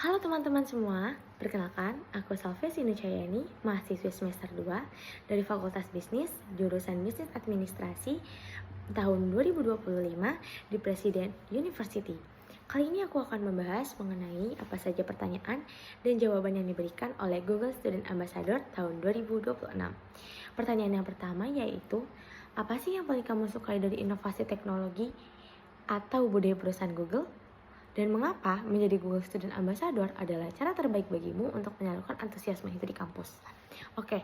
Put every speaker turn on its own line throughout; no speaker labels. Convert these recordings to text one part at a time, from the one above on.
Halo teman-teman semua, perkenalkan aku Salve Sinucayani, mahasiswi semester 2 dari Fakultas Bisnis, jurusan Bisnis Administrasi tahun 2025 di Presiden University. Kali ini aku akan membahas mengenai apa saja pertanyaan dan jawaban yang diberikan oleh Google Student Ambassador tahun 2026. Pertanyaan yang pertama yaitu, apa sih yang paling kamu sukai dari inovasi teknologi atau budaya perusahaan Google? Dan mengapa menjadi Google Student Ambassador adalah cara terbaik bagimu untuk menyalurkan antusiasme itu di kampus? Oke,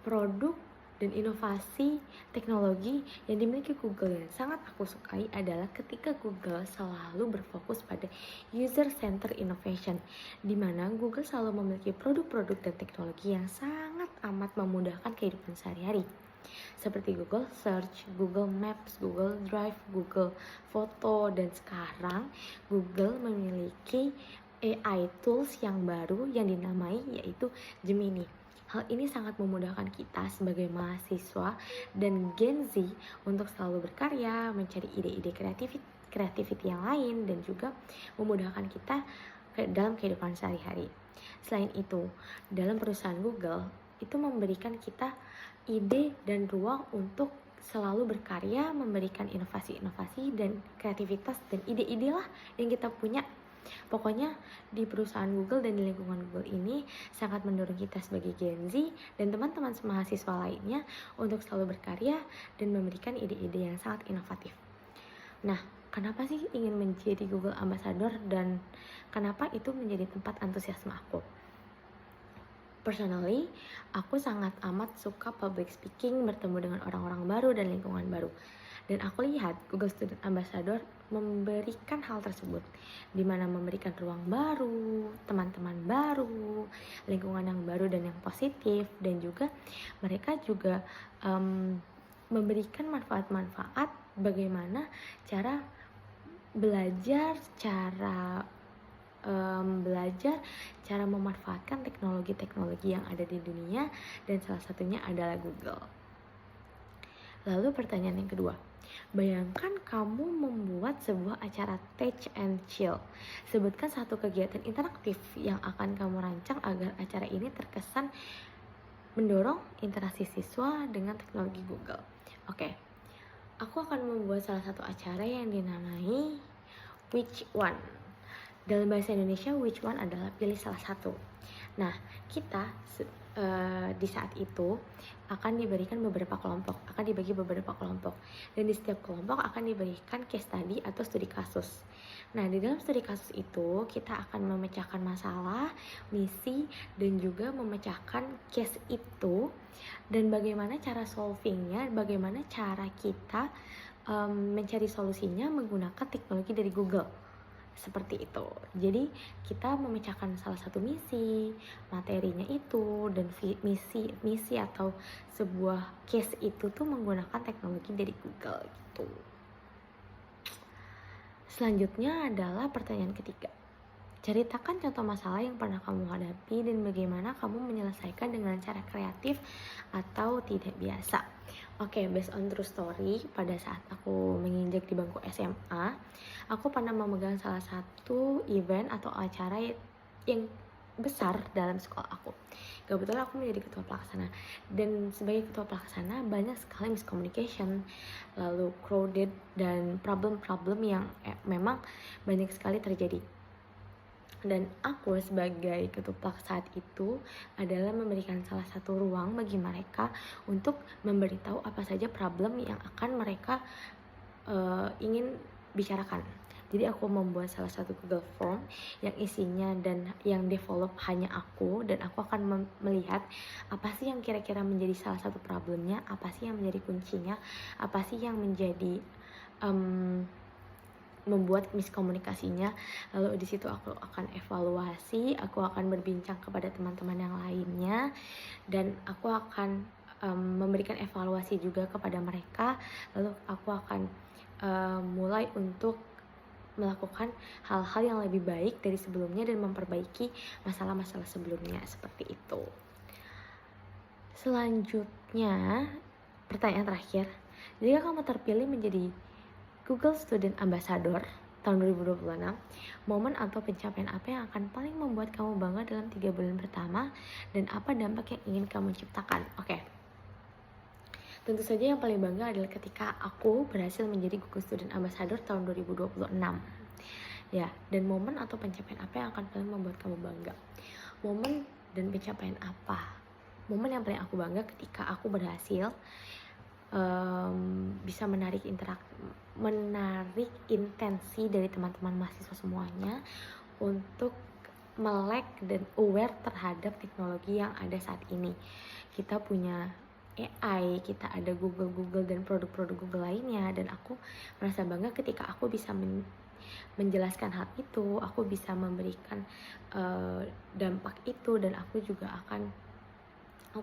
produk dan inovasi teknologi yang dimiliki Google yang sangat aku sukai adalah ketika Google selalu berfokus pada user-centered innovation, di mana Google selalu memiliki produk-produk dan teknologi yang sangat amat memudahkan kehidupan sehari-hari seperti Google Search, Google Maps, Google Drive, Google Foto, dan sekarang Google memiliki AI tools yang baru yang dinamai yaitu Gemini. Hal ini sangat memudahkan kita sebagai mahasiswa dan Gen Z untuk selalu berkarya, mencari ide-ide creativity yang lain, dan juga memudahkan kita dalam kehidupan sehari-hari. Selain itu, dalam perusahaan Google itu memberikan kita ide dan ruang untuk selalu berkarya, memberikan inovasi-inovasi dan kreativitas dan ide-ide lah yang kita punya. Pokoknya di perusahaan Google dan di lingkungan Google ini sangat mendorong kita sebagai Gen Z dan teman-teman mahasiswa lainnya untuk selalu berkarya dan memberikan ide-ide yang sangat inovatif. Nah, kenapa sih ingin menjadi Google Ambassador dan kenapa itu menjadi tempat antusiasme aku? Personally, aku sangat amat suka public speaking, bertemu dengan orang-orang baru dan lingkungan baru. Dan aku lihat Google Student Ambassador memberikan hal tersebut, di mana memberikan ruang baru, teman-teman baru, lingkungan yang baru dan yang positif, dan juga mereka juga memberikan manfaat-manfaat bagaimana cara belajar, cara memanfaatkan teknologi-teknologi yang ada di dunia, dan salah satunya adalah Google. Lalu pertanyaan yang kedua, bayangkan kamu membuat sebuah acara Touch and Chill. Sebutkan satu kegiatan interaktif yang akan kamu rancang agar acara ini terkesan mendorong interaksi siswa dengan teknologi Google. Oke, aku akan membuat salah satu acara yang dinamai Which One. Dalam bahasa Indonesia, which one adalah pilih salah satu. Nah, kita di saat itu akan diberikan beberapa kelompok, akan dibagi beberapa kelompok, dan di setiap kelompok akan diberikan case study atau studi kasus. Nah, di dalam studi kasus itu kita akan memecahkan masalah, misi, dan juga memecahkan case itu, dan bagaimana cara solvingnya, bagaimana cara kita mencari solusinya menggunakan teknologi dari Google. Seperti itu. Jadi kita memecahkan salah satu misi, materinya itu, dan misi atau sebuah case itu tuh menggunakan teknologi dari Google gitu. Selanjutnya adalah pertanyaan ketiga. Ceritakan contoh masalah yang pernah kamu hadapi dan bagaimana kamu menyelesaikan dengan cara kreatif atau tidak biasa. Oke, based on true story, pada saat aku menginjak di bangku SMA, aku pernah memegang salah satu event atau acara yang besar dalam sekolah aku. Kebetulan aku menjadi ketua pelaksana, dan sebagai ketua pelaksana banyak sekali miscommunication, lalu crowded, dan problem-problem yang memang banyak sekali terjadi. Dan aku sebagai ketuplak saat itu adalah memberikan salah satu ruang bagi mereka untuk memberitahu apa saja problem yang akan mereka ingin bicarakan. Jadi aku membuat salah satu Google Form yang isinya dan yang develop hanya aku, dan aku akan melihat apa sih yang kira-kira menjadi salah satu problemnya, apa sih yang menjadi kuncinya, apa sih yang menjadi membuat miskomunikasinya. Lalu di situ aku akan evaluasi, aku akan berbincang kepada teman-teman yang lainnya, dan aku akan memberikan evaluasi juga kepada mereka. Lalu aku akan mulai untuk melakukan hal-hal yang lebih baik dari sebelumnya dan memperbaiki masalah-masalah sebelumnya, seperti itu. Selanjutnya, pertanyaan terakhir, jika kamu terpilih menjadi Google Student Ambassador, tahun 2026, momen atau pencapaian apa yang akan paling membuat kamu bangga dalam 3 bulan pertama, dan apa dampak yang ingin kamu ciptakan? Oke. Tentu saja yang paling bangga adalah ketika aku berhasil menjadi Google Student Ambassador tahun 2026. Ya, dan momen atau pencapaian apa yang akan paling membuat kamu bangga? Momen dan pencapaian apa? Momen yang paling aku bangga ketika aku berhasil bisa menarik intensi dari teman-teman mahasiswa semuanya untuk melek dan aware terhadap teknologi yang ada saat ini. Kita punya AI, kita ada Google dan produk-produk Google lainnya, dan aku merasa bangga ketika aku bisa menjelaskan hal itu, aku bisa memberikan dampak itu, dan aku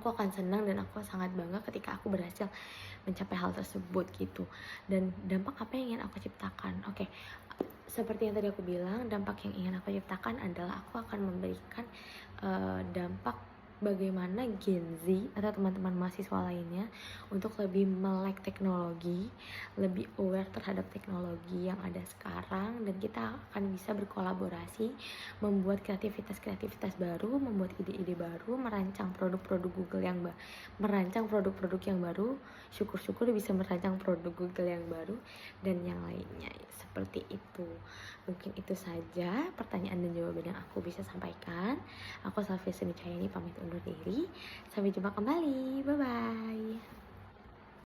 akan senang dan aku sangat bangga ketika aku berhasil mencapai hal tersebut gitu. Dan dampak apa yang ingin aku ciptakan? Oke, seperti yang tadi aku bilang, dampak yang ingin aku ciptakan adalah aku akan memberikan dampak bagaimana Gen Z atau teman-teman mahasiswa lainnya untuk lebih melek teknologi, lebih aware terhadap teknologi yang ada sekarang, dan kita akan bisa berkolaborasi, membuat kreativitas baru, membuat ide-ide baru, merancang produk-produk yang baru, syukur-syukur bisa merancang produk Google yang baru, dan yang lainnya. Seperti itu. Mungkin itu saja pertanyaan dan jawaban yang aku bisa sampaikan. Aku Safia Suni Cahayani pamit undur diri. Sampai jumpa kembali. Bye-bye.